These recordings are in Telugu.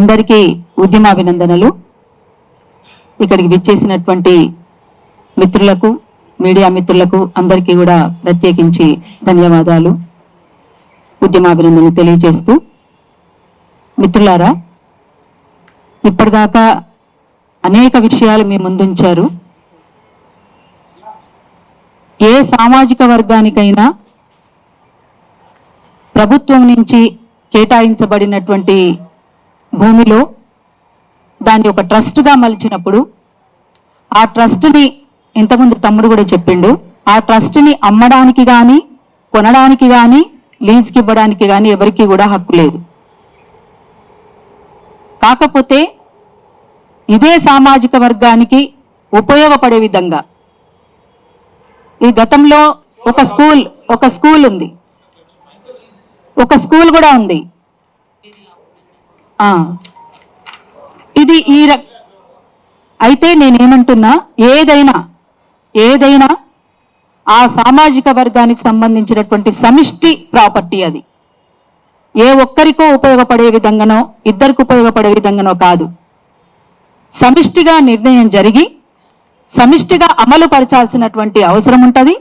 అందరికీ ఉద్యమాభినందనలు. ఇక్కడికి విచ్చేసినటువంటి మిత్రులకు, మీడియా మిత్రులకు అందరికీ కూడా ప్రత్యేకించి ధన్యవాదాలు, ఉద్యమాభినందనలు తెలియజేస్తూ, మిత్రులారా, ఇప్పటిదాకా అనేక విషయాలు మీ ముందుంచారు. ఏ సామాజిక వర్గానికైనా ప్రభుత్వం నుంచి కేటాయించబడినటువంటి భూమిలో దాన్ని ఒక ట్రస్ట్గా మలిచినప్పుడు ఆ ట్రస్ట్ని, ఇంతకుముందు తమ్ముడు కూడా చెప్పిండు, ఆ ట్రస్ట్ని అమ్మడానికి కానీ కొనడానికి కానీ లీజ్కి ఇవ్వడానికి కానీ ఎవరికి కూడా హక్కు లేదు. కాకపోతే ఇదే సామాజిక వర్గానికి ఉపయోగపడే విధంగా ఈ గతంలో ఒక స్కూల్ ఉంది, ఒక స్కూల్ కూడా ఉంది. ఇది అయితే నేనేమంటున్నా, ఏదైనా ఆ సామాజిక వర్గానికి సంబంధించినటువంటి సమిష్టి ప్రాపర్టీ. అది ఏ ఒక్కరికో ఉపయోగపడే విధంగానో ఇద్దరికి ఉపయోగపడే విధంగానో కాదు, సమిష్టిగా నిర్ణయం జరిగి సమిష్టిగా అమలు పరచాల్సినటువంటి అవసరం ఉంటుంది.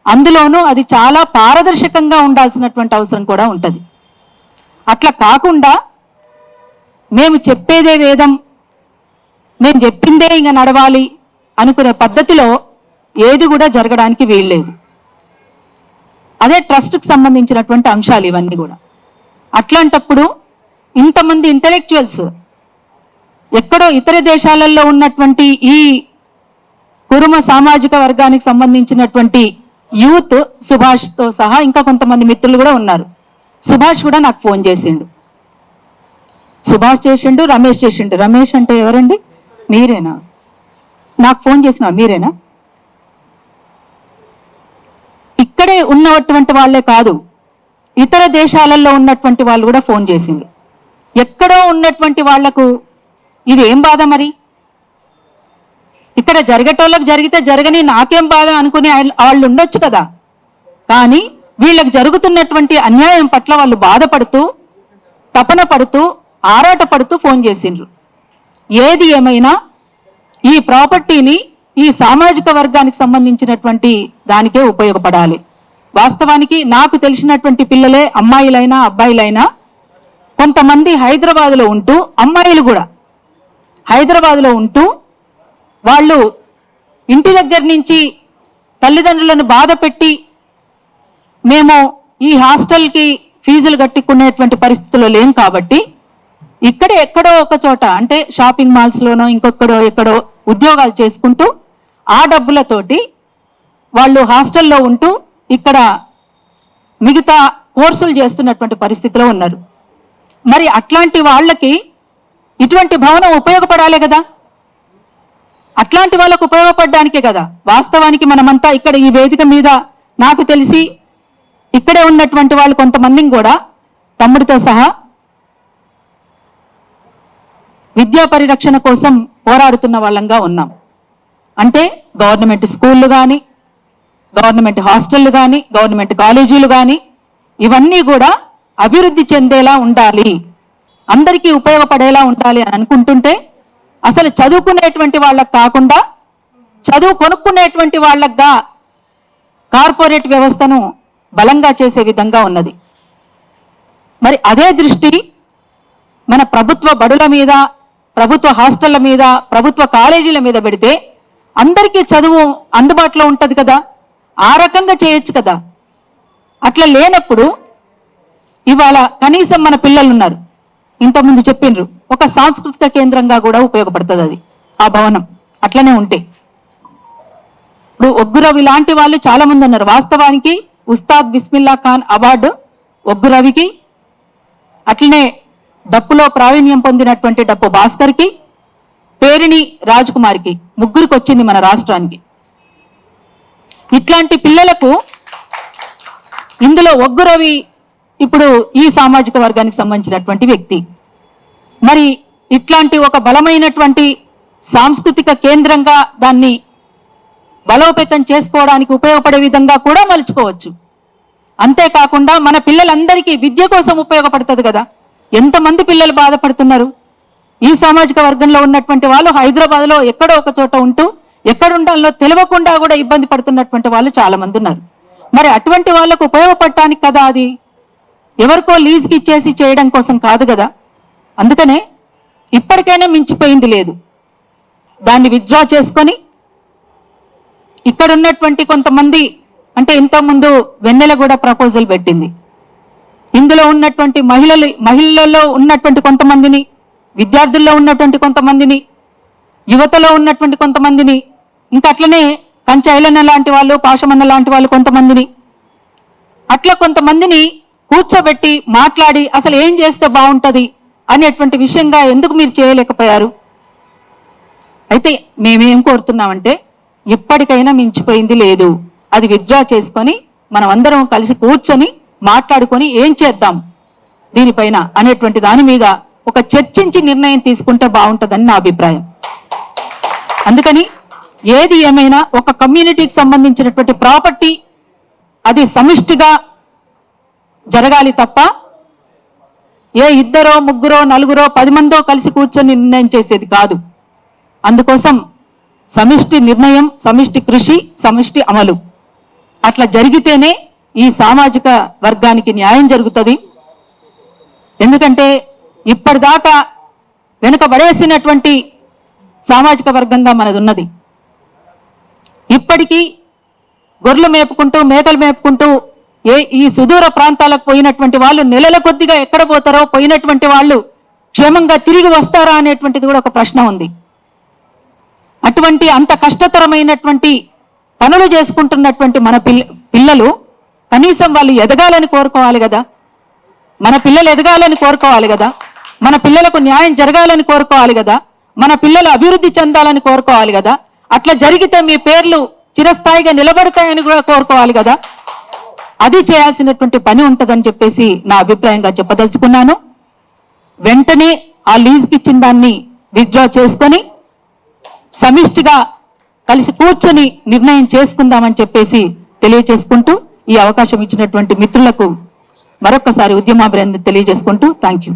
అందులోనూ అది చాలా పారదర్శకంగా ఉండాల్సినటువంటి అవసరం కూడా ఉంటుంది. అట్లా కాకుండా మేము చెప్పేదే వేదం, మేము చెప్పిందే ఇంకా నడవాలి అనుకునే పద్ధతిలో ఏది కూడా జరగడానికి వీల్లేదు. అదే ట్రస్ట్కి సంబంధించినటువంటి అంశాలు ఇవన్నీ కూడా. అట్లాంటప్పుడు ఇంతమంది ఇంటలెక్చువల్స్, ఎక్కడో ఇతర దేశాలలో ఉన్నటువంటి ఈ కురుమ సామాజిక వర్గానికి సంబంధించినటువంటి యూత్, సుభాష్తో సహా ఇంకా కొంతమంది మిత్రులు కూడా ఉన్నారు. సుభాష్ కూడా నాకు ఫోన్ చేసిండు, సుభాష్ చేసిండు, రమేష్ చేసిండు. రమేష్ అంటే ఎవరండి? మీరేనా? నాకు ఫోన్ చేసిన మీరేనా? ఇక్కడే ఉన్నటువంటి వాళ్ళే కాదు, ఇతర దేశాలలో ఉన్నటువంటి వాళ్ళు కూడా ఫోన్ చేసిండ్రు. ఎక్కడో ఉన్నటువంటి వాళ్లకు ఇది ఏం బాధ మరి? ఇక్కడ జరిగేటోళ్ళకి జరిగితే జరగని, నాకేం బాధ అనుకునే వాళ్ళు ఉండొచ్చు కదా. కానీ వీళ్ళకి జరుగుతున్నటువంటి అన్యాయం పట్ల వాళ్ళు బాధపడుతూ, తపన పడుతూ, ఆరాటపడుతూ ఫోన్ చేసిండ్రు. ఏది ఏమైనా ఈ ప్రాపర్టీని ఈ సామాజిక వర్గానికి సంబంధించినటువంటి దానికే ఉపయోగపడాలి. వాస్తవానికి నాకు తెలిసినటువంటి పిల్లలే, అమ్మాయిలైనా అబ్బాయిలైనా, కొంతమంది హైదరాబాద్లో ఉంటూ, అమ్మాయిలు కూడా హైదరాబాద్లో ఉంటూ, వాళ్ళు ఇంటి దగ్గర నుంచి తల్లిదండ్రులను బాధ పెట్టి మేము ఈ హాస్టల్కి ఫీజులు కట్టుకునేటువంటి పరిస్థితుల్లో లేం కాబట్టి ఇక్కడే ఎక్కడో ఒక చోట, అంటే షాపింగ్ మాల్స్లోనో ఇంకొక్కడో ఎక్కడో ఉద్యోగాలు చేసుకుంటూ ఆ డబ్బులతోటి వాళ్ళు హాస్టల్లో ఉంటూ ఇక్కడ మిగతా కోర్సులు చేస్తున్నటువంటి పరిస్థితిలో ఉన్నారు. మరి అట్లాంటి వాళ్ళకి ఇటువంటి భవనం ఉపయోగపడాలి కదా. అట్లాంటి వాళ్ళకు ఉపయోగపడడానికే కదా వాస్తవానికి మనమంతా ఇక్కడ ఈ వేదిక మీద, నాకు తెలిసి ఇక్కడే ఉన్నటువంటి వాళ్ళు కొంతమందిని కూడా తమ్ముడితో సహా విద్యా పరిరక్షణ కోసం పోరాడుతున్న వాళ్ళంగా ఉన్నాం. అంటే గవర్నమెంట్ స్కూళ్ళు కానీ, గవర్నమెంట్ హాస్టళ్ళు కానీ, గవర్నమెంట్ కాలేజీలు కానీ, ఇవన్నీ కూడా అభివృద్ధి చెందేలా ఉండాలి, అందరికీ ఉపయోగపడేలా ఉండాలి అని అనుకుంటుంటే, అసలు చదువుకునేటువంటి వాళ్ళకు కాకుండా చదువు కొనుక్కునేటువంటి వాళ్ళగా కార్పొరేట్ వ్యవస్థను బలంగా చేసే విధంగా ఉన్నది. మరి అదే దృష్టి మన ప్రభుత్వ బడుల మీద, ప్రభుత్వ హాస్టళ్ల మీద, ప్రభుత్వ కాలేజీల మీద పెడితే అందరికీ చదువు అందుబాటులో ఉంటుంది కదా, ఆ రకంగా చేయొచ్చు కదా. అట్లా లేనప్పుడు ఇవాళ కనీసం మన పిల్లలు ఉన్నారు, ఇంతకుముందు చెప్పిండ్రు, ఒక సాంస్కృతిక కేంద్రంగా కూడా ఉపయోగపడుతుంది అది, ఆ భవనం అట్లనే ఉంటే. ఇప్పుడు ఒగ్గురవి లాంటి వాళ్ళు చాలా మంది ఉన్నారు. వాస్తవానికి ఉస్తాద్ బిస్మిల్లా ఖాన్ అవార్డు ఒగ్గురవికి, అట్లనే డప్పులో ప్రావీణ్యం పొందినటువంటి డప్పు భాస్కర్కి, పేరిణి రాజ్కుమార్కి, ముగ్గురికి వచ్చింది మన రాష్ట్రానికి. ఇట్లాంటి పిల్లలకు ఇందులో ఒగ్గురవి ఇప్పుడు ఈ సామాజిక వర్గానికి సంబంధించినటువంటి వ్యక్తి. మరి ఇట్లాంటి ఒక బలమైనటువంటి సాంస్కృతిక కేంద్రంగా దాన్ని బలోపేతం చేసుకోవడానికి ఉపయోగపడే విధంగా కూడా మలుచుకోవచ్చు. అంతేకాకుండా మన పిల్లలందరికీ విద్య కోసం ఉపయోగపడుతుంది కదా. ఎంతమంది పిల్లలు బాధపడుతున్నారు, ఈ సామాజిక వర్గంలో ఉన్నటువంటి వాళ్ళు హైదరాబాద్లో ఎక్కడో ఒక చోట ఉంటూ ఎక్కడ ఉండాలో తెలియకుండా కూడా ఇబ్బంది పడుతున్నటువంటి వాళ్ళు చాలా మంది ఉన్నారు. మరి అటువంటి వాళ్ళకు ఉపయోగపడటానికి కదా, అది ఎవరికో లీజ్కి ఇచ్చేసి చేయడం కోసం కాదు కదా. అందుకనే ఇప్పటికైనా మించిపోయింది లేదు. దాన్ని విత్డ్రా చేసుకొని ఇక్కడ ఉన్నటువంటి కొంతమంది, అంటే ఇంతకుముందు వెన్నెల కూడా ప్రపోజల్ పెట్టింది, ఇందులో ఉన్నటువంటి మహిళల్లో ఉన్నటువంటి కొంతమందిని, విద్యార్థుల్లో ఉన్నటువంటి కొంతమందిని, యువతలో ఉన్నటువంటి కొంతమందిని, ఇంకా అట్లనే కంచైలన్న లాంటి వాళ్ళు, పాషమన్న లాంటి వాళ్ళు కొంతమందిని, అట్లా కొంతమందిని కూర్చోబెట్టి మాట్లాడి అసలు ఏం చేస్తే బాగుంటుంది అనేటువంటి విషయంగా ఎందుకు మీరు చేయలేకపోయారు? అయితే మేమేం కోరుతున్నామంటే ఇప్పటికైనా మించిపోయింది లేదు. అది విత్డ్రా చేసుకొని మనం అందరం కలిసి కూర్చొని మాట్లాడుకొని ఏం చేద్దాం దీనిపైన అనేటువంటి దాని మీద ఒక చర్చించి నిర్ణయం తీసుకుంటే బాగుంటుందని నా అభిప్రాయం. అందుకని ఏది ఏమైనా ఒక కమ్యూనిటీకి సంబంధించినటువంటి ప్రాపర్టీ అది సమిష్టిగా జరగాలి తప్ప ఏ ఇద్దరో ముగ్గురో నలుగురో 10 మందో కలిసి కూర్చొని నిర్ణయం చేసేది కాదు. అందుకోసం సమిష్టి నిర్ణయం, సమిష్టి కృషి, సమిష్టి అమలు అట్లా జరిగితేనే ఈ సామాజిక వర్గానికి న్యాయం జరుగుతుంది. ఎందుకంటే ఇప్పటిదాకా వెనుకబడేసినటువంటి సామాజిక వర్గంగా మనది ఉన్నది. ఇప్పటికీ గొర్రెలు మేపుకుంటూ మేకలు మేపుకుంటూ ఈ సుదూర ప్రాంతాలకు పోయినటువంటి వాళ్ళు నెలల కొద్దిగా ఎక్కడ పోతారో, పోయినటువంటి వాళ్ళు క్షేమంగా తిరిగి వస్తారా అనేటువంటిది కూడా ఒక ప్రశ్న ఉంది. అటువంటి అంత కష్టతరమైనటువంటి పనులు చేసుకుంటున్నటువంటి మన పిల్లలు కనీసం వాళ్ళు ఎదగాలని కోరుకోవాలి కదా. మన పిల్లలు ఎదగాలని కోరుకోవాలి కదా. మన పిల్లలకు న్యాయం జరగాలని కోరుకోవాలి కదా. మన పిల్లలు అభివృద్ధి చెందాలని కోరుకోవాలి కదా. అట్లా జరిగితే మీ పేర్లు చిరస్థాయిగా నిలబడతాయని కూడా కోరుకోవాలి కదా. అది చేయాల్సినటువంటి పని ఉంటుందని చెప్పేసి నా అభిప్రాయంగా చెప్పదలుచుకున్నాను. వెంటనే ఆ లీజ్కి ఇచ్చిన దాన్ని విత్డ్రా చేసుకొని సమిష్టిగా కలిసి కూర్చొని నిర్ణయం చేసుకుందామని చెప్పేసి తెలియజేసుకుంటూ ఈ అవకాశం ఇచ్చినటువంటి మిత్రులకు మరొకసారి ఉద్యమాభినందనలు తెలియజేసుకుంటూ థ్యాంక్ యూ.